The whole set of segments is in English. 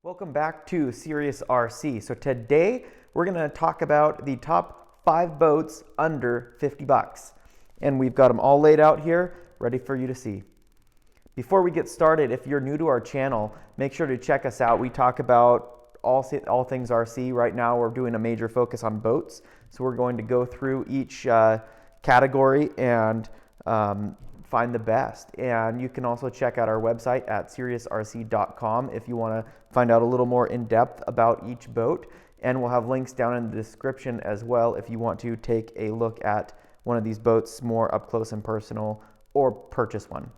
Welcome back to Serious RC. So today we're going to talk about the top 5 boats under 50 bucks. And we've got them all laid out here, ready for you to see. Before we get started, if you're new to our channel, make sure to check us out. We talk about all things RC. Right now we're doing a major focus on boats. So we're going to go through each category and find the best. And you can also check out our website at seriousrc.com if you want to find out a little more in depth about each boat. And we'll have links down in the description as well if you want to take a look at one of these boats more up close and personal or purchase one.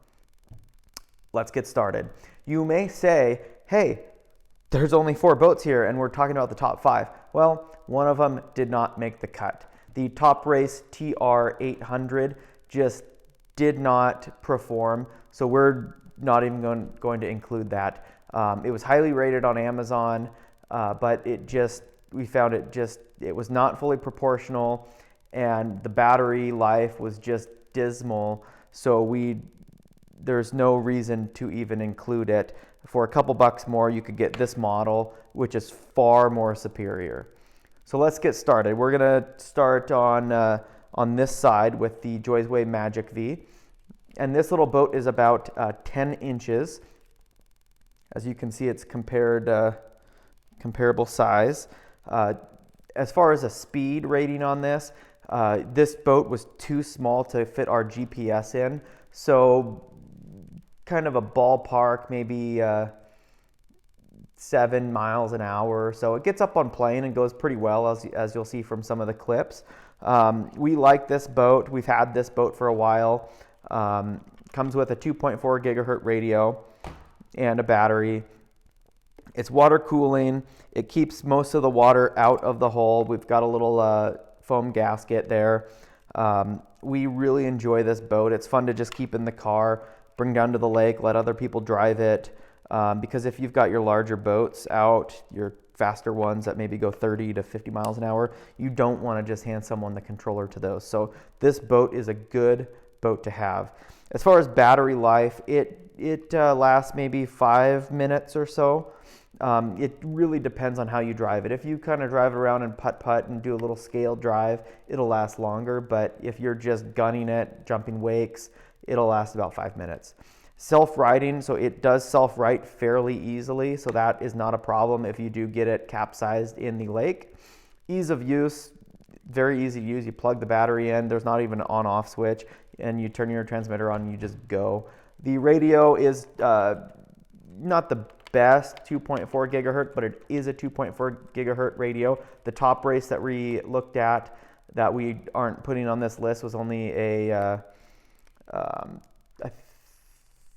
Let's get started. You may say, hey, there's only 4 boats here and we're talking about the top 5. Well, one of them did not make the cut. The Top Race TR800 just did not perform, so we're not even going to include that. It was highly rated on Amazon, but we found it was not fully proportional, and the battery life was just dismal, so there's no reason to even include it. For a couple bucks more, you could get this model, which is far more superior. So let's get started. We're gonna start on this side with the Joysway Magic V. And this little boat is about 10 inches. As you can see, it's comparable size. As far as a speed rating on this, this boat was too small to fit our GPS in. So kind of a ballpark, maybe 7 miles an hour. So it gets up on plane and goes pretty well, as you'll see from some of the clips. We like this boat. We've had this boat for a while. Comes with a 2.4 gigahertz radio and a battery. It's water cooling. It keeps most of the water out of the hull. We've got a little foam gasket there. We really enjoy this boat. It's fun to just keep in the car, bring down to the lake, let other people drive it. Because if you've got your larger boats out, your faster ones that maybe go 30 to 50 miles an hour, you don't want to just hand someone the controller to those. So this boat is a good boat to have. As far as battery life, it lasts maybe 5 minutes or so. It really depends on how you drive it. If you kind of drive around and putt and do a little scale drive, it'll last longer. But if you're just gunning it, jumping wakes, it'll last about 5 minutes. Self-righting, so it does self-right fairly easily, so that is not a problem if you do get it capsized in the lake. Ease of use, very easy to use. You plug the battery in, there's not even an on-off switch, and you turn your transmitter on and you just go. The radio is not the best 2.4 gigahertz, but it is a 2.4 gigahertz radio. The Top Race that we looked at that we aren't putting on this list was only a I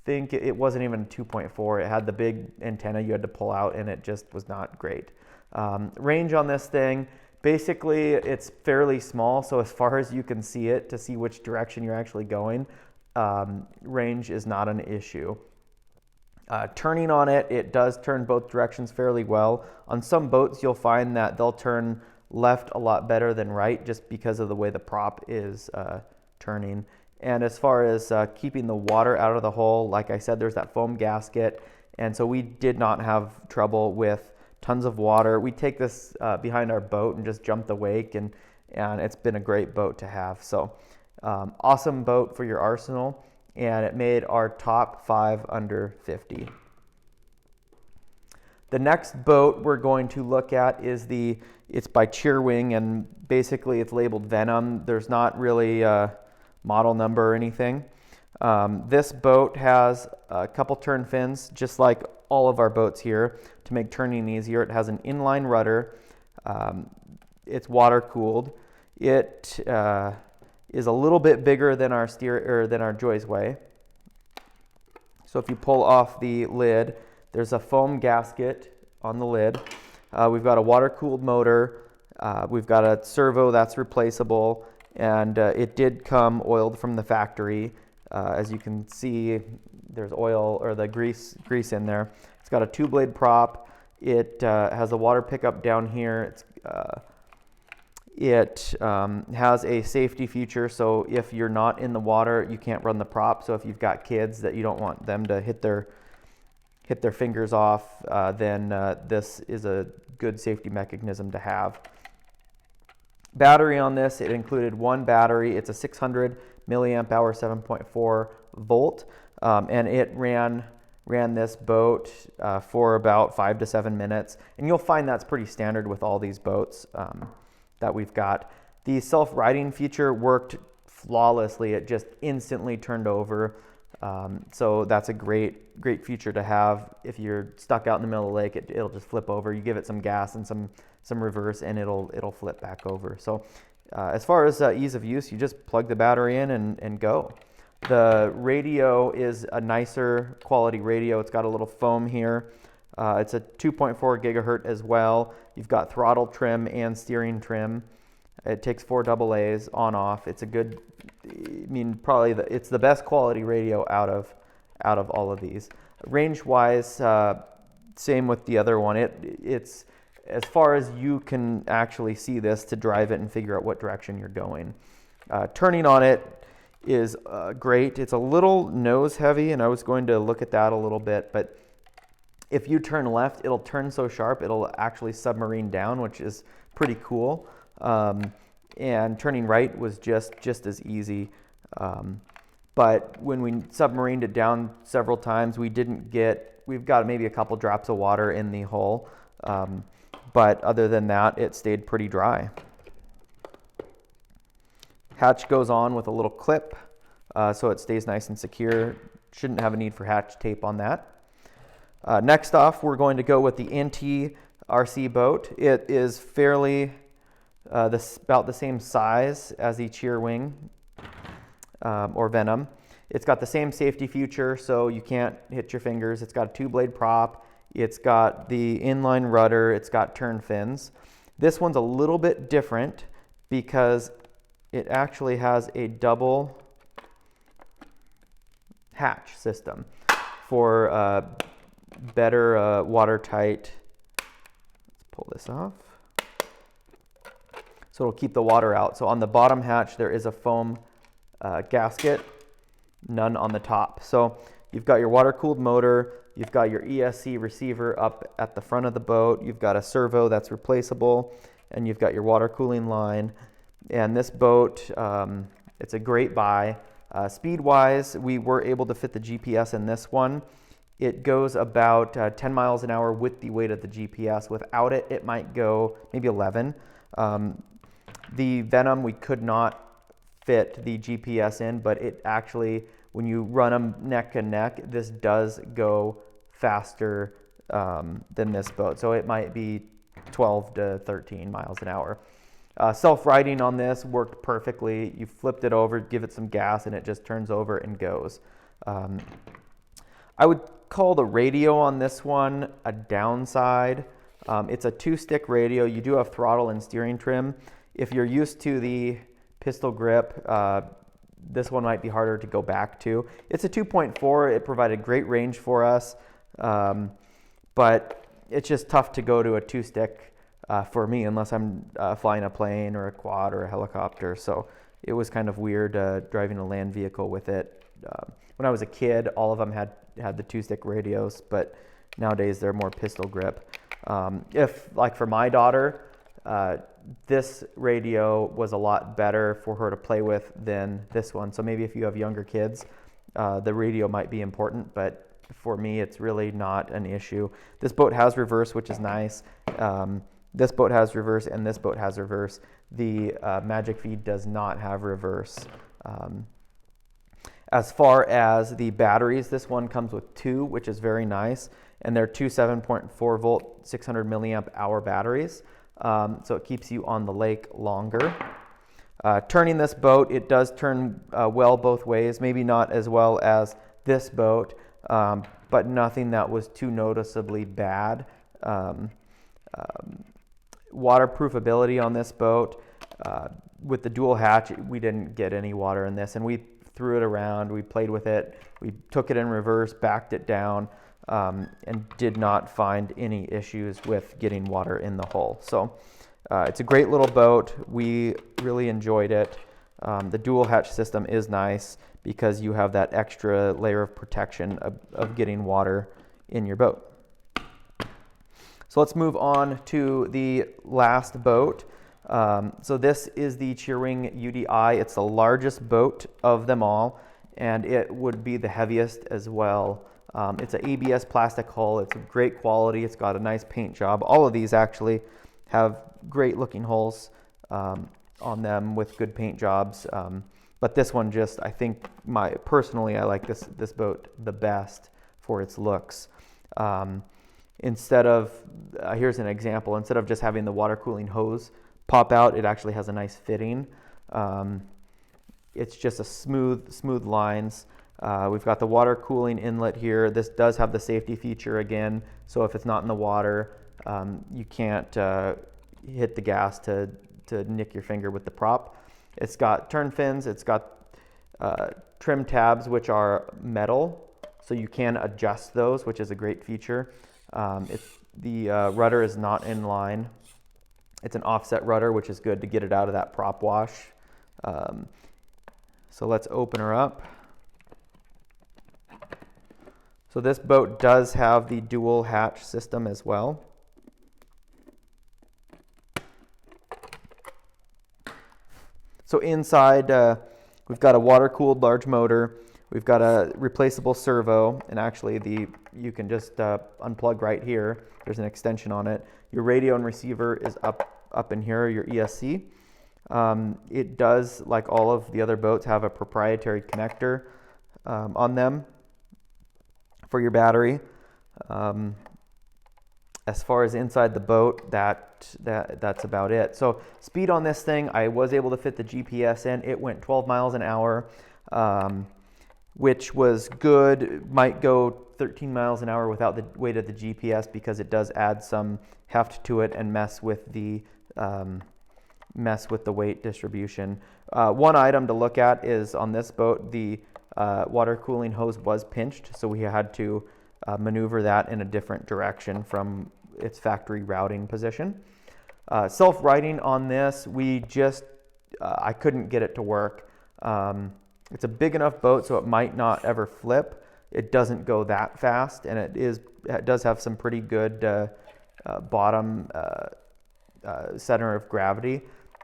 think it wasn't even 2.4. It had the big antenna you had to pull out, and it just was not great. Range on this thing, basically it's fairly small, so as far as you can see it, to see which direction you're actually going, range is not an issue. Turning on it, it does turn both directions fairly well. On some boats you'll find that they'll turn left a lot better than right just because of the way the prop is turning. And as far as keeping the water out of the hull, like I said, there's that foam gasket. And so we did not have trouble with tons of water. We take this behind our boat and just jump the wake, and it's been a great boat to have. So awesome boat for your arsenal, and it made our top 5 under 50. The next boat we're going to look at is it's by Cheerwing, and basically it's labeled Venom. There's not really model number or anything. This boat has a couple turn fins, just like all of our boats here, to make turning easier. It has an inline rudder. It's water cooled. It is a little bit bigger than our Joysway. So if you pull off the lid, there's a foam gasket on the lid. We've got a water cooled motor. We've got a servo that's replaceable. And it did come oiled from the factory. As you can see, there's oil or the grease in there. It's got a 2-blade prop. It has a water pickup down here. It has a safety feature, so if you're not in the water, you can't run the prop. So if you've got kids that you don't want them to hit their hit their fingers off, then this is a good safety mechanism to have. Battery on this, it included one battery. It's a 600 milliamp hour, 7.4 volt, and it ran this boat for about 5 to 7 minutes. And you'll find that's pretty standard with all these boats that we've got. The self-riding feature worked flawlessly. It just instantly turned over. So that's a great feature to have. If you're stuck out in the middle of the lake, it'll just flip over. You give it some gas and some reverse, and it'll flip back over. So as far as ease of use, you just plug the battery in and go. The radio is a nicer quality radio. It's got a little foam here. It's a 2.4 gigahertz as well. You've got throttle trim and steering trim. It takes 4 AA's on off. It's a good, I mean, probably it's the best quality radio out of all of these. Range wise, same with the other one. It's as far as you can actually see this to drive it and figure out what direction you're going. Turning on it is great. It's a little nose heavy, and I was going to look at that a little bit, but if you turn left, it'll turn so sharp it'll actually submarine down, which is pretty cool. And turning right was just as easy. But when we submarined it down several times, we've got maybe a couple drops of water in the hull. But other than that, it stayed pretty dry. Hatch goes on with a little clip, so it stays nice and secure. Shouldn't have a need for hatch tape on that. Next off, we're going to go with the Intey RC boat. It is fairly about the same size as the Cheerwing or Venom. It's got the same safety feature, so you can't hit your fingers. It's got a 2-blade prop. It's got the inline rudder. It's got turn fins. This one's a little bit different because it actually has a double hatch system for better watertight. Let's pull this off. So it'll keep the water out. So on the bottom hatch, there is a foam gasket, none on the top. So you've got your water-cooled motor, you've got your ESC receiver up at the front of the boat, you've got a servo that's replaceable, and you've got your water cooling line. And this boat, it's a great buy. Speed-wise, we were able to fit the GPS in this one. It goes about 10 miles an hour with the weight of the GPS. Without it, it might go maybe 11. The Venom, we could not fit the GPS in, but it actually, when you run them neck and neck, this does go faster than this boat. So it might be 12 to 13 miles an hour. Self-riding on this worked perfectly. You flipped it over, give it some gas, and it just turns over and goes. I would call the radio on this one a downside. It's a 2-stick radio. You do have throttle and steering trim. If you're used to the pistol grip, this one might be harder to go back to. It's a 2.4. It provided great range for us, but it's just tough to go to a 2-stick for me unless I'm flying a plane or a quad or a helicopter. So it was kind of weird driving a land vehicle with it. When I was a kid, all of them had the 2-stick radios, but nowadays they're more pistol grip. If, like for my daughter, this radio was a lot better for her to play with than this one. So maybe if you have younger kids, the radio might be important, but for me, it's really not an issue. This boat has reverse, which is nice. This boat has reverse and this boat has reverse. The Magic V does not have reverse. As far as the batteries, this one comes with 2, which is very nice. And they're 2 7.4 volt, 600 milliamp hour batteries. So it keeps you on the lake longer. Turning this boat, it does turn well both ways. Maybe not as well as this boat, but nothing that was too noticeably bad. Waterproofability on this boat, with the dual hatch, we didn't get any water in this, and we threw it around, we played with it, we took it in reverse, backed it down, and did not find any issues with getting water in the hull. So it's a great little boat. We really enjoyed it. The dual hatch system is nice because you have that extra layer of protection of getting water in your boat. So let's move on to the last boat. So this is the Cheerwing UDI. It's the largest boat of them all, and it would be the heaviest as well. It's an ABS plastic hull. It's great quality. It's got a nice paint job. All of these actually have great looking hulls on them with good paint jobs. But this one just, I think, personally, I like this boat the best for its looks. Instead of, here's an example, instead of just having the water cooling hose pop out, it actually has a nice fitting. It's just a smooth lines. We've got the water cooling inlet here. This does have the safety feature again, so if it's not in the water, you can't hit the gas to nick your finger with the prop. It's got turn fins. It's got trim tabs, which are metal, so you can adjust those, which is a great feature. The rudder is not in line. It's an offset rudder, which is good to get it out of that prop wash. So let's open her up. So this boat does have the dual hatch system as well. So inside, we've got a water-cooled large motor. We've got a replaceable servo, and actually you can just unplug right here. There's an extension on it. Your radio and receiver is up in here, your ESC. It does, like all of the other boats, have a proprietary connector on them for your battery. As far as inside the boat, that's about it. So speed on this thing, I was able to fit the GPS in. It went 12 miles an hour, which was good. Might go 13 miles an hour without the weight of the GPS because it does add some heft to it and mess with the weight distribution. One item to look at is on this boat, the water cooling hose was pinched, so we had to maneuver that in a different direction from its factory routing position. Self-righting on this, I couldn't get it to work. It's a big enough boat so it might not ever flip. It doesn't go that fast, and it does have some pretty good bottom center of gravity.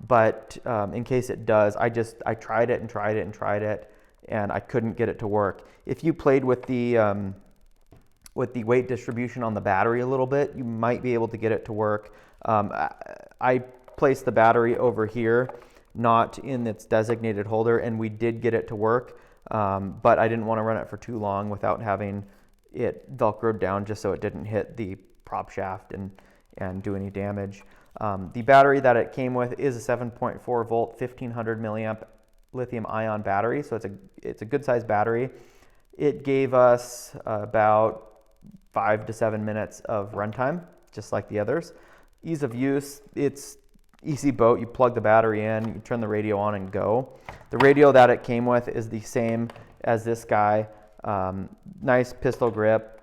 But in case it does, I tried it and tried it and tried it, and I couldn't get it to work. If you played with the weight distribution on the battery a little bit, you might be able to get it to work. I placed the battery over here, not in its designated holder, and we did get it to work, but I didn't want to run it for too long without having it velcroed down just so it didn't hit the prop shaft and do any damage. The battery that it came with is a 7.4 volt, 1500 milliamp lithium ion battery, so it's a good sized battery. It gave us about 5 to 7 minutes of runtime, just like the others. Ease of use, it's easy boat. You plug the battery in, you turn the radio on and go. The radio that it came with is the same as this guy. Nice pistol grip,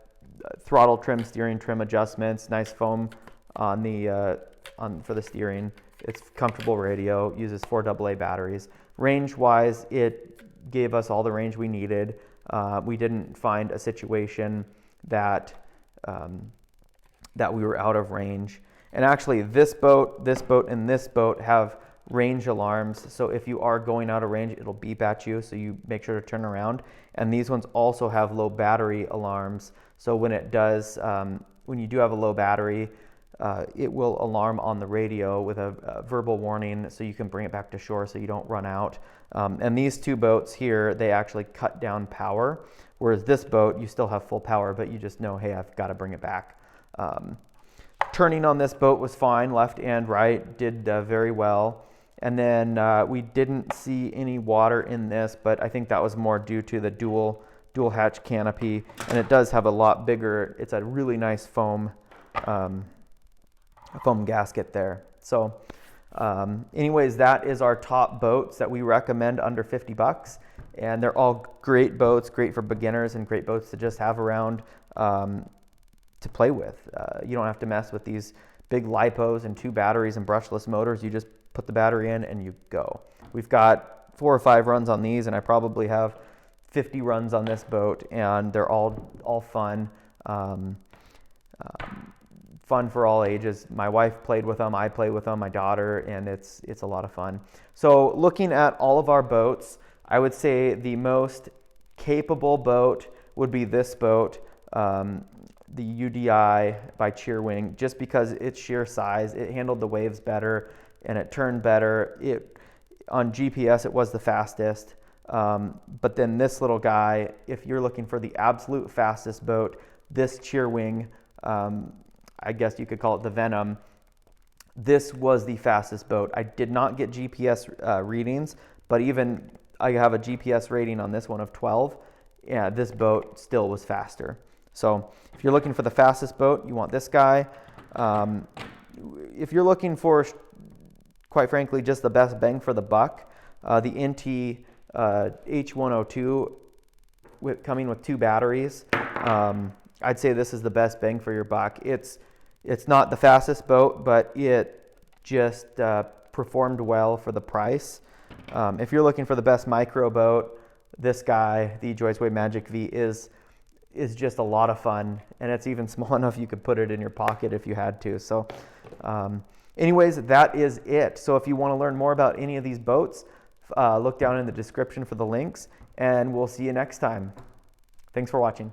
throttle trim, steering trim adjustments, nice foam on for the steering. It's comfortable radio, uses 4 AA batteries. Range-wise, it gave us all the range we needed. We didn't find a situation that we were out of range. And actually, this boat, and this boat have range alarms. So if you are going out of range, it'll beep at you. So you make sure to turn around. And these ones also have low battery alarms. So when it does, when you do have a low battery, it will alarm on the radio with a verbal warning, so you can bring it back to shore so you don't run out. And these two boats here, they actually cut down power, whereas this boat, you still have full power, but you just know, hey, I've got to bring it back. Turning on this boat was fine, left and right, did very well. And then we didn't see any water in this, but I think that was more due to the dual hatch canopy, and it does have a lot bigger, it's a really nice foam gasket there. So anyways, that is our top boats that we recommend under 50 bucks. And they're all great boats, great for beginners and great boats to just have around to play with. You don't have to mess with these big lipos and 2 batteries and brushless motors. You just put the battery in and you go. We've got 4 or 5 runs on these, and I probably have 50 runs on this boat, and they're all fun. Fun for all ages. My wife played with them, I play with them, my daughter, and it's a lot of fun. So looking at all of our boats, I would say the most capable boat would be this boat, the UDI by Cheerwing, just because its sheer size, it handled the waves better and it turned better. On GPS, it was the fastest. But then this little guy, if you're looking for the absolute fastest boat, this Cheerwing, I guess you could call it the Venom, this was the fastest boat. I did not get GPS readings, but even I have a GPS rating on this one of 12. Yeah, this boat still was faster. So if you're looking for the fastest boat, you want this guy. If you're looking for, quite frankly, just the best bang for the buck, the Intey H102 coming with 2 batteries, I'd say this is the best bang for your buck. It's not the fastest boat, but it just performed well for the price. If you're looking for the best micro boat, this guy, the Joysway Magic V, is just a lot of fun, and it's even small enough you could put it in your pocket if you had to. So anyways, that is it. So if you want to learn more about any of these boats, look down in the description for the links, and we'll see you next time. Thanks for watching.